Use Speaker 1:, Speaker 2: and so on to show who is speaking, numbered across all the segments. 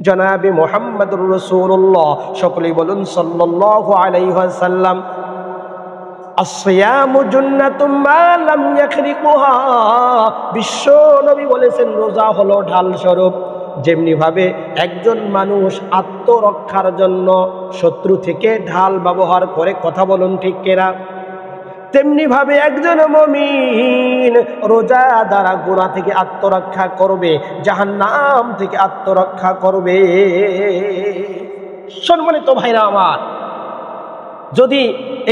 Speaker 1: জনাবে মুহাম্মদুর রাসূলুল্লাহ, সকলেই বলুন সাল্লাল্লাহু আলাইহি ওয়াসাল্লাম। আসিয়ামু জান্নাতুম মা লাম ইয়াখরিকুহা, বিশ্ব নবী বলেছেন রোজা হলো ঢাল স্বরূপ। যেমনি ভাবে একজন মানুষ আত্মরক্ষার জন্য শত্রু থেকে ঢাল ব্যবহার করে, কথা বলুন ঠিক কিনা, তেমনি ভাবে একজন মুমিন রোজা দ্বারা গুনাহ থেকে আত্মরক্ষা করবে, জাহান্নাম থেকে আত্মরক্ষা করবে। সম্মানিত ভাইরা আমার, যদি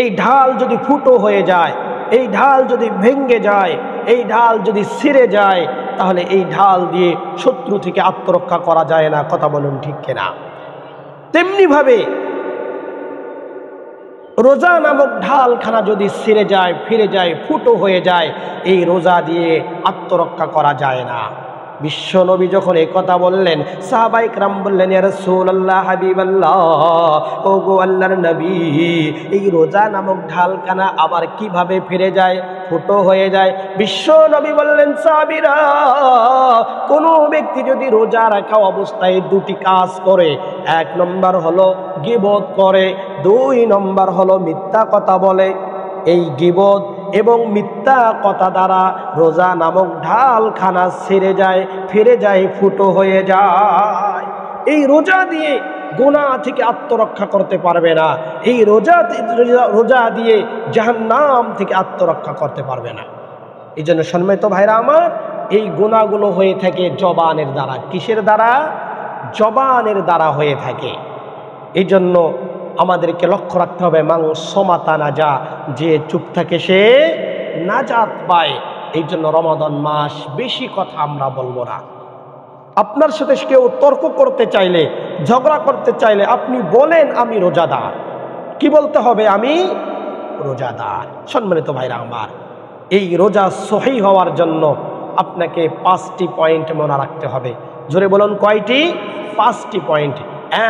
Speaker 1: এই ঢাল যদি ফুটো হয়ে যায়, এই ঢাল যদি ভেঙে যায়, এই ঢাল যদি ছিঁড়ে যায়, তাহলে এই ঢাল দিয়ে শত্রু থেকে আত্মরক্ষা করা যায় না, কথা বলুন ঠিক কিনা। তেমনি ভাবে রোজা নামক ঢালখানা যদি ছিঁড়ে যায়, ফিরে যায়, ফুটো হয়ে যায়, এই রোজা দিয়ে আত্মরক্ষা করা যায় না। বিশ্ব নবী যখন এই কথা বললেন, সাহাবায়ে কেরাম বললেন, ইয়া রাসূলুল্লাহ, হাবিবাল্লাহ, ও গো আল্লাহর নবী, এই রোজা নামক ঢালখানা আবার কিভাবে ফিরে যায়, ফুটো হয়ে যায়? বিশ্ব নবী বললেন, সাহাবীরা, কোনো ব্যক্তি যদি রোজা রাখা অবস্থায় দুটি কাজ করে, এক নম্বর হলো গীবত করে, দুই নম্বর হলো মিথ্যা কথা বলে, এই গীবত এবং মিথ্যা কথা দ্বারা রোজা নামক ঢালখানা ছিঁড়ে যায়, ফিরে যায়, ফুটো হয়ে যায়। এই রোজা দিয়ে গুনাহ থেকে আত্মরক্ষা করতে পারবে না, এই রোজা দিয়ে জাহান্নাম থেকে আত্মরক্ষা করতে পারবে না। এই জন্য সম্মানিত ভাইরা আমার, এই গুনাহগুলো হয়ে থাকে জবানের দ্বারা। কিসের দ্বারা? জবানের দ্বারা হয়ে থাকে। এই জন্য আমাদেরকে লক্ষ্য রাখতে হবে, মাং সমাতা নাজা, যে চুপ থাকে সে নাজাত পায়। এই জন্য রমাদান মাস বেশি কথা আমরা বলবো না। আপনার সাথে কেউ তর্ক করতে চাইলে, ঝগড়া করতে চাইলে আপনি বলেন আমি রোজাদার। কি বলতে হবে? আমি রোজাদার। সম্মানিত ভাইরা আমার, এই রোজা সহি হওয়ার জন্য আপনাকে 5টি পয়েন্ট মনে রাখতে হবে। জোরে বলুন, কয়টি? 5টি পয়েন্ট।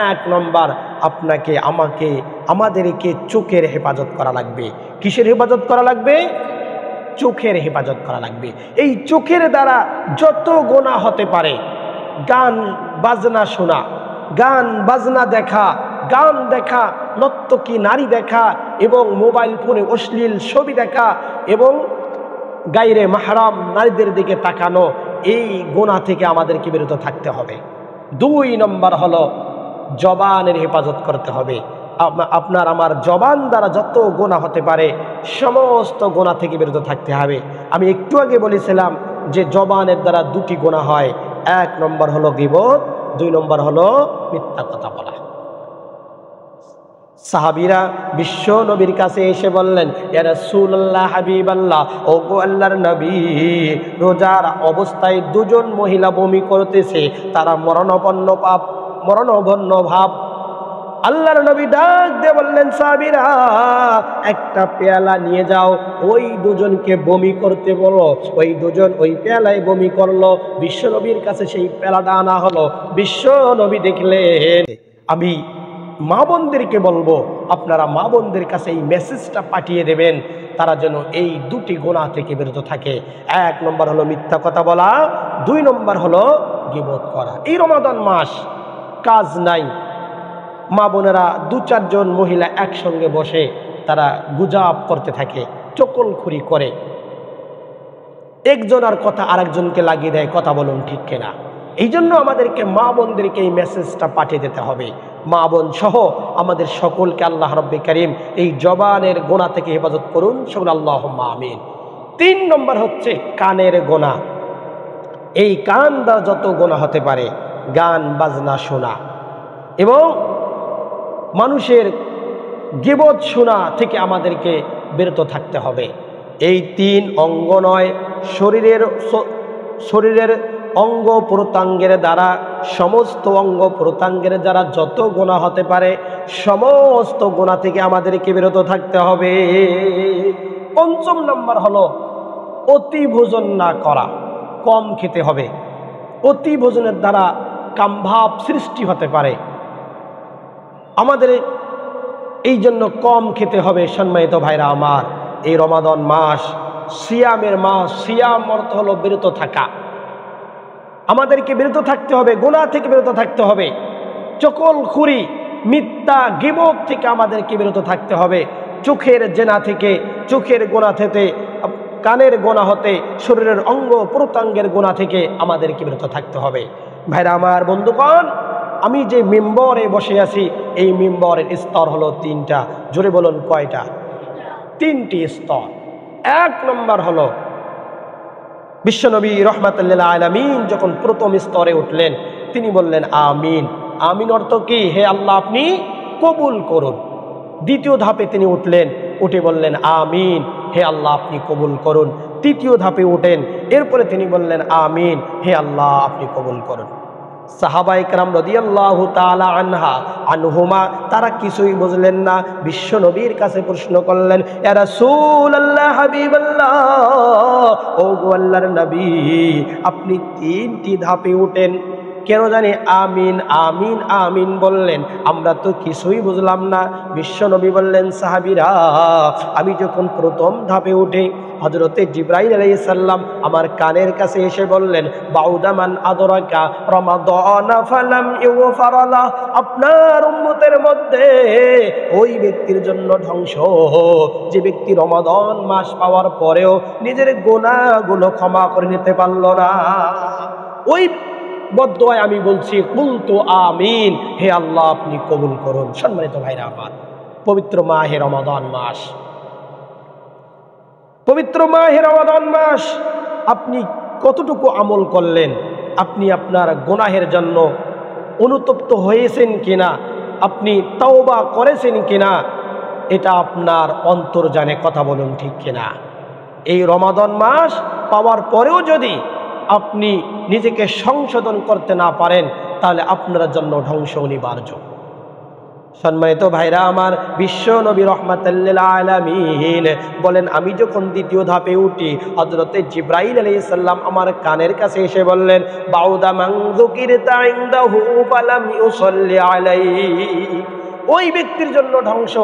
Speaker 1: 1 নম্বর, আপনাকে আমাদেরকে চোখের হেফাজত করা লাগবে। কিসের হেফাজত করা লাগবে? চোখের হেফাজত করা লাগবে। এই চোখের দ্বারা যত গুনাহ হতে পারে, গান বাজনা শোনা, গান বাজনা দেখা, গান দেখা, নর্তকী নারী দেখা এবং মোবাইল ফোনে অশ্লীল ছবি দেখা এবং গায়রে মাহরাম নারীদের দিকে তাকানো, এই গুনাহ থেকে আমাদেরকে বিরত থাকতে হবে। 2 নম্বর হলো জবানের হেফাজত করতে হবে। আপনার আমার জবান দ্বারা যত গুনাহ হতে পারে সমস্ত গুনাহ থেকে বিরত থাকতে হবে। আমি একটু আগে বলেছিলাম যে জবানের দ্বারা 2টি গুনাহ হয়। 1 নম্বর হলো গীবত, 2 নম্বর হলো মিথ্যা কথা বলা। সাহাবীরা বিশ্ব নবীর কাছে এসে বললেন, ইয়া রাসূলুল্লাহ, হাবিবাল্লাহ, ও গো আল্লাহর নবী, রোজার অবস্থায় 2 জন মহিলা বমি করতেছে, তারা মরণাপন্ন ভাব। আল্লাহর নবী ডাক দিয়ে বললেন, সাহাবীরা, একটা পেয়ালা নিয়ে যাও, ওই 2 জনকে বমি করতে বলো। ওই 2 জন ওই পেয়ালায় বমি করলো। বিশ্ব নবীর কাছে সেই পেয়ালাটা আনা হলো। বিশ্ব নবী দেখলেন। আমি মা বোনদেরকে বলবো, আপনারা মা বোনদের কাছে এই মেসেজটা পাঠিয়ে দেবেন, তারা যেন এই 2টি গুনাহ থেকে বিরত থাকে। 1 নম্বর হলো মিথ্যা কথা বলা, 2 নম্বর হলো গীবত করা। এই রমাদান মাস কাজ নাই, মা বোনেরা 2-4 জন মহিলা একসঙ্গে বসে তারা গুজব করতে থাকে, চকলখুরি করে, একজনের কথা আরেকজনকে লাগিয়ে দেয়, কথা বলুন ঠিক কিনা। এই জন্য আমাদেরকে মা বোনদেরকে এই মেসেজটা পাঠিয়ে দিতে হবে। মা বোন সহ আমাদের সকলকে আল্লাহ রাব্বুল কারীম এই জবানের গুনাহ থেকে হেফাজত করুন, সকল আল্লাহুম্মা আমিন। 3 নম্বর হচ্ছে কানের গুনাহ। এই কান দ্বারা যত গুনাহ হতে পারে, গান বাজনা শোনা এবং মানুষের গীবত শোনা থেকে আমাদেরকে বিরত থাকতে হবে। এই 3 অঙ্গ নয়, শরীরের অঙ্গ প্রত্যঙ্গের দ্বারা, সমস্ত অঙ্গ প্রত্যঙ্গের দ্বারা যত গুনাহ হতে পারে সমস্ত গুনাহ থেকে আমাদেরকে বিরত থাকতে হবে। 5 নম্বর হলো অতি ভোজন না করা, কম খেতে হবে। অতি ভোজনের দ্বারা কামভাব সৃষ্টি হতে পারে, আমাদের এই জন্য কম খেতে হবে। সম্মানিত ভাইরা আমার, এই রমাদান মাস সিয়ামের মাস। সিয়াম অর্থ হলো বিরত থাকা। আমাদেরকে বিরত থাকতে হবে, গুনাহ থেকে বিরত থাকতে হবে। চকলখুরি, মিথ্যা, গীবত থেকে আমাদেরকে বিরত থাকতে হবে। চোখের জেনা থেকে, চোখের গোনা থেকে, কানের গোনা হতে, শরীরের অঙ্গ প্রত্যঙ্গের গোনা থেকে আমাদেরকে বিরত থাকতে হবে। ভাইরা আমার, বন্ধুগণ, আমি যে মিম্বরে বসে আছি, এই মিম্বরের স্তর হলো 3টা। জোরে বলুন, কয়টা? 3টি স্তর। 1 নম্বর হলো বিশ্বনবী রাহমাতুল লিল আলামিন যখন প্রথম স্তরে উঠলেন, তিনি বললেন আমিন। আমিন অর্থ কি? হে আল্লাহ, আপনি কবুল করুন। দ্বিতীয় ধাপে তিনি উঠলেন, উঠে বললেন আমিন, হে আল্লাহ, আপনি কবুল করুন। তৃতীয় ধাপে উঠেন, এরপরে তিনি বললেন আমিন, হে আল্লাহ, আপনি কবুল করুন। সাহাবায়ে কেরাম রাদিয়াল্লাহু তাআলা আনহুমা তারা কিছুই বুঝলেন না। বিশ্ব নবীর কাছে প্রশ্ন করলেন, ইয়া রাসূলুল্লাহ, হাবিবাল্লাহ, ও গো আল্লাহর নবী, আপনি 3টি ধাপে উঠেন, কেন জানি আমিন আমিন আমিন বললেন, আমরা তো কিছুই বুঝলাম না। বিশ্ব নবী বললেন, সাহাবীরা, আমি যখন প্রথম ধাপে উঠে হযরতে জিবরাইল আলাইহিস সালাম আমার কানের কাছে এসে বললেন, বাউদামান আদরাকা রমাদান ফালাম ইউফারালা, আপনার উম্মতের মধ্যে ওই ব্যক্তির জন্য ধ্বংস যে ব্যক্তি রমাদান মাস পাওয়ার পরেও নিজের গুনাহগুলো ক্ষমা করে নিতে পারল না। ওই বদদুয়ায় আমি বলছি, কুলতু আমিন, হে আল্লাহ, আপনি কবুল করুন। সম্মানিত ভাইরা আমার, পবিত্র মাহে রমাদান মাস, পবিত্র মাহে রমাদান মাস, আপনি কতটুকু আমল করলেন? আপনি আপনার গুনাহের জন্য অনুতপ্ত হয়েছেন কিনা? আপনি তাওবা করেছেন কিনা? এটা আপনার অন্তর জানে, কথা বলুন ঠিক কিনা? এই রমাদান মাস পাওয়ার পরেও যদি আপনি নিজেকে সংশোধন করতে না পারেন, তাহলে আপনার জন্য ধ্বংস অনিবার্য। সম্মানিত ভাইরা আমার, বিশ্ব নবী রাহমাতুল লিল আলামিন বলেন, আমি যখন দ্বিতীয় ধাপে উঠি, হযরতে জিবরাইল আলাইহিস সালাম আমার কানের কাছে এসে বললেন, বাউদা মান যুকিরতা ইনদাহু ফালাম ইউসাল্লি আলাইহি, ওই ব্যক্তির জন্য ধ্বংস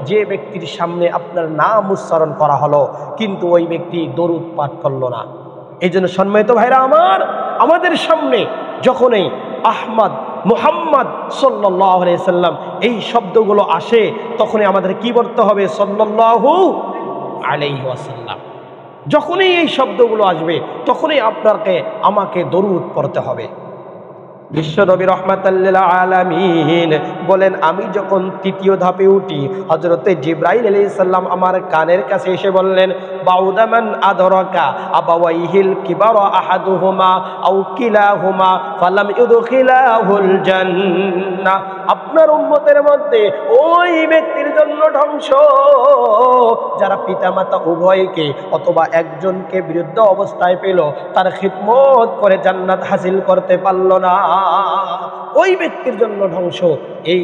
Speaker 1: যে ব্যক্তির সামনে আপনার নাম উচ্চারণ করা হলো, কিন্তু ওই ব্যক্তি দরুদ পাঠ করলো না। এই জন্য সম্মানিত ভাইরা আমার, আমাদের সামনে যখনই আহমদ, মুহাম্মদ সাল্লাল্লাহু আলাইহি সাল্লাম এই শব্দগুলো আসে, তখনই আমাদের কি বলতে হবে? সাল্লাল্লাহু আলাইহি ওয়াসাল্লাম। যখনই এই শব্দগুলো আসবে, তখনই আপনাকে আমাকে দরুদ পড়তে হবে। বিশ্বনবী রাহমাতুল লিল আলামিন বলেন, আমি যখন তৃতীয় ধাপে উঠি, হযরতে জিবরাইল আলাইহিস সালাম আমার কানের কাছে এসে বললেন, বাউদামান আদরাকা আবাওয়াইহিল কিবারা আহাদুহুমা আও কিলাহুমা ফালাম ইউদখিলাহুল জান্নাহ, আপনার উম্মতের মধ্যে ওই ব্যক্তির জন্য ধ্বংস যারা পিতামাতা উভয়কে অথবা একজনকে বিরুদ্ধ অবস্থায় পেল, তার খিদমত করে জান্নাত হাসিল করতে পারল না, ওই ব্যক্তির জন্য ধ্বংস। এই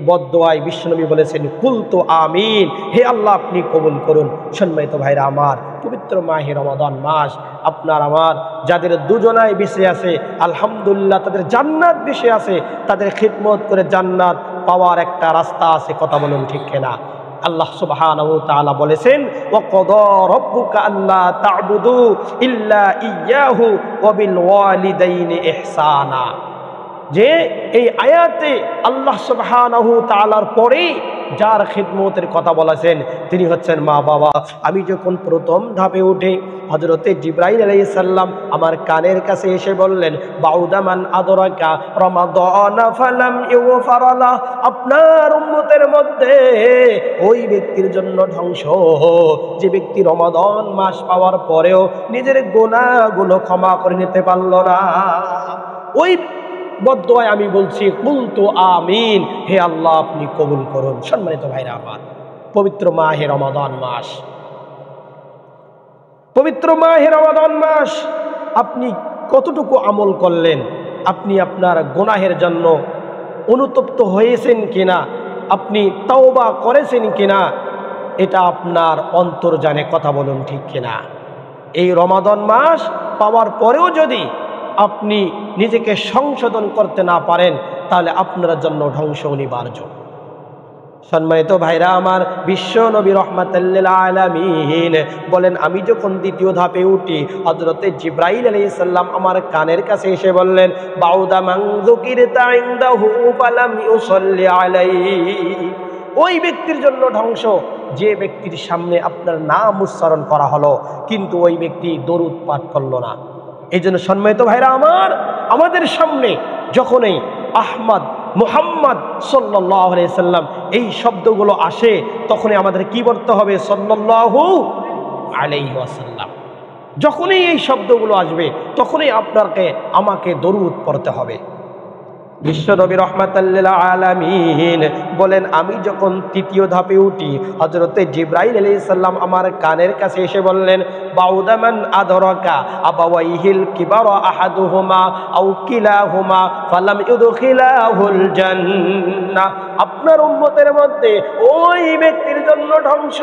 Speaker 1: বদদুয়ায় বিশ্বনবী বলেছেন, কুলতু আমিন, হে আল্লাহ, আপনি কবুল করুন। সম্মানিত ভাইরা আমার, পবিত্র মাহে রমাদান মাস, আপনার আমার যাদের দুজনায় বেঁচে আছে, আলহামদুলিল্লাহ, তাদের জান্নাত বেঁচে আছে, তাদের খিদমত করে জান্নাত পাওয়ার একটা রাস্তা আছে, কথা বলুন ঠিক কিনা? আল্লাহ সুবহানাহু ওয়া তাআলা বলেছেন, ওয়া ক্বাদা রাব্বুকা আল্লা তা'বুদু ইল্লা ইয়্যাহু ওয়া বিল ওয়ালিদাইনি ইহসানা, যে এই আয়াতে আল্লাহ সুবহানাহু ওয়া তাআলার পরে যার খিদমতের কথা বলেছেন তিনি হচ্ছেন মা বাবা। আমি যখন প্রথম ধাপে উঠে, হযরতে জিবরাইল আলাইহিস সালাম আমার কানের কাছে এসে বললেন, বাউদামান আদরাকা রমাদান ফালাম ইউফারালা, আপনার উম্মতের মধ্যে ওই ব্যক্তির জন্য ধ্বংস যে ব্যক্তি রমাদান মাস পাওয়ার পরেও নিজের গুনাহগুলো ক্ষমা করে নিতে পারল না। ওই বদদুয়ায় আমি বলছি, কুলতু আমিন, হে আল্লাহ, আপনি কবুল করুন। সম্মানিত ভাইরা আমার, পবিত্র মাহে রমাদান মাস, পবিত্র মাহে রমাদান মাস, আপনি কতটুকু আমল করলেন? আপনি আপনার গুনাহের জন্য অনুতপ্ত হয়েছেন কিনা? আপনি তাওবা করেছেন কিনা? এটা আপনার অন্তর জানে, কথা বলুন ঠিক কিনা? এই রমাদান মাস পাওয়ার পরেও যদি আপনি নিজেকে সংশোধন করতে না পারেন, তাহলে আপনার জন্য ধ্বংস অনিবার্য। সম্মানিত ভাইরা আমার, বিশ্ব নবী রাহমাতাল লিল আলামিন বলেন, আমি যখন দ্বিতীয় ধাপে উঠি, হযরতে জিবরাইল আলাইহিস সালাম আমার কানের কাছে এসে বললেন, বাউদা মান যুকিরতা ইনদাহু ফালাম ইউসাল্লি আলাইহি। ওই ব্যক্তির জন্য ধ্বংস যে ব্যক্তির সামনে আপনার নাম উচ্চারণ করা হলো কিন্তু ওই ব্যক্তি দরুদ পাঠ করলো না। এই জন্য সম্মানিত ভাইরা আমার, আমাদের সামনে যখনই আহমদ, মুহাম্মদ সাল্লাল্লাহু আলাইহি সাল্লাম এই শব্দগুলো আসে, তখনই আমাদের কি বলতে হবে? সাল্লাল্লাহু আলাইহি ওয়াসাল্লাম। যখনই এই শব্দগুলো আসবে তখনই আপনাকে আমাকে দরুদ পড়তে হবে। বিশ্বনবী রাহমাতাল লিল আলামিন বলেন, আমি যখন তৃতীয় ধাপে উঠি, হযরতে জিবরাইল আলাইহিস সালাম আমার কানের কাছে এসে বললেন, বাউদা মান আদরাকা আবাওয়াইহিল কিবারা আহাদুহুমা আও কিলাহুমা ফালাম ইউদখিলাহুল জান্নাহ। আপনার উম্মতের মধ্যে ওই ব্যক্তির জন্য ধ্বংস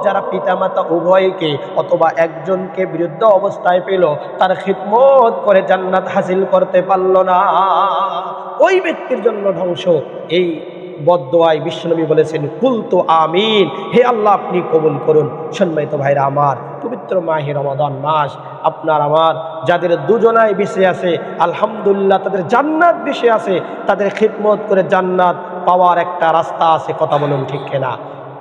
Speaker 1: যারা পিতামাতা উভয়কে অথবা একজনকে বিরুদ্ধ অবস্থায় পেল, তার খিদমত করে জান্নাত হাসিল করতে পারল না, ওই ব্যক্তির জন্য ধ্বংস। এই বদদোয়ায় বিশ্বনবী বলেছেন, কুলতু আমিন, হে আল্লাহ আপনি কবুল করুন। সম্মানিত ভাইরা আমার, পবিত্র মাহে রমাদান মাস, আপনার আমার যাদের দুজনায় বেঁচে আছে আলহামদুলিল্লাহ, তাদের জান্নাত বেঁচে আছে, তাদের খিদমত করে জান্নাত পাওয়ার একটা রাস্তা আছে। কথা বলুন ঠিক কিনা?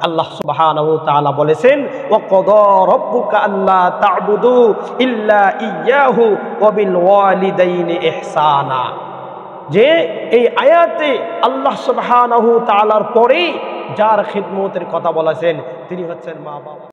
Speaker 1: আল্লাহ সুবহানাহু ওয়া তাআলা বলেছেন, ওয়া ক্বাদা রাব্বুকা আল্লা তা'বুদু ইল্লা ইয়্যাহু ওয়া বিল ওয়ালিদাইনি ইহসানা। যে এই আয়াতে আল্লাহ সুবহানাহু ওয়া তাআলার পরেই যার খিদমতের কথা বলেছেন তিনি হচ্ছেন মা বাবা।